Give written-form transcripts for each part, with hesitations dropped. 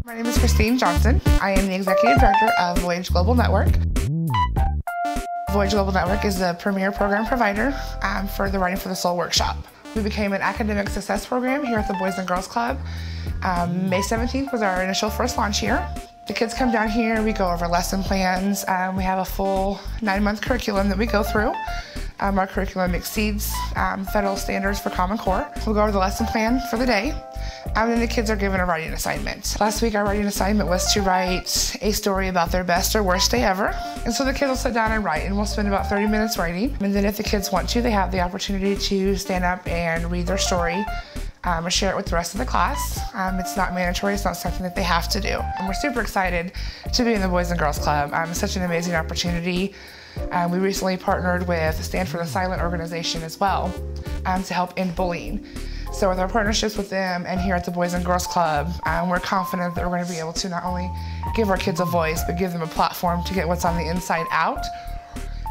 My name is Christine Johnson. I am the Executive Director of Voyage Global Network. Voyage Global Network is the premier program provider for the Writing for the Soul workshop. We became an academic success program here at the Boys and Girls Club. May 17th was our initial first launch year. The kids come down here, we go over lesson plans. We have a full 9-month curriculum that we go through. Our curriculum exceeds federal standards for Common Core. We'll go over the lesson plan for the day. And then the kids are given a writing assignment. Last week our writing assignment was to write a story about their best or worst day ever. And so the kids will sit down and write, and we'll spend about 30 minutes writing. And then if the kids want to, they have the opportunity to stand up and read their story or share it with the rest of the class. It's not mandatory, it's not something that they have to do. And we're super excited to be in the Boys and Girls Club. It's such an amazing opportunity. We recently partnered with Stand for the Silent organization as well to help end bullying. So with our partnerships with them and here at the Boys and Girls Club, we're confident that we're going to be able to not only give our kids a voice, but give them a platform to get what's on the inside out,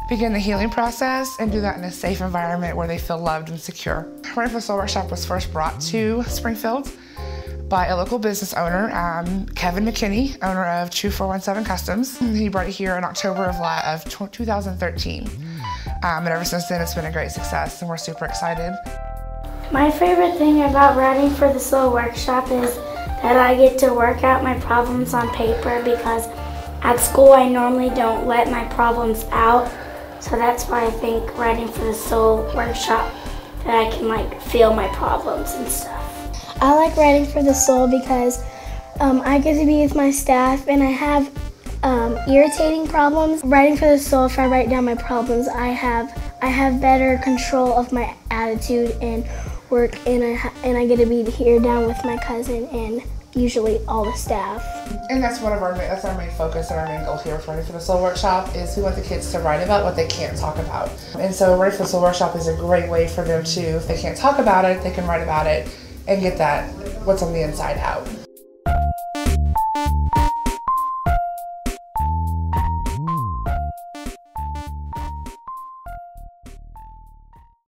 begin the healing process, and do that in a safe environment where they feel loved and secure. Writing for the Soul Workshop was first brought to Springfield by a local business owner, Kevin McKinney, owner of True 417 Customs. He brought it here in October of 2013. And ever since then, it's been a great success, and we're super excited. My favorite thing about Writing for the Soul workshop is that I get to work out my problems on paper, because at school I normally don't let my problems out. So that's why I think Writing for the Soul workshop, that I can feel my problems and stuff. I like Writing for the Soul because I get to be with my staff, and I have irritating problems. Writing for the Soul, if I write down my problems, I have better control of my attitude and work, and I get to be here down with my cousin and usually all the staff. And that's that's our main focus and our main goal here with Writing for the Soul Workshop is we want the kids to write about what they can't talk about. And so Writing for the Soul Workshop is a great way for them to, if they can't talk about it, they can write about it and get that what's on the inside out.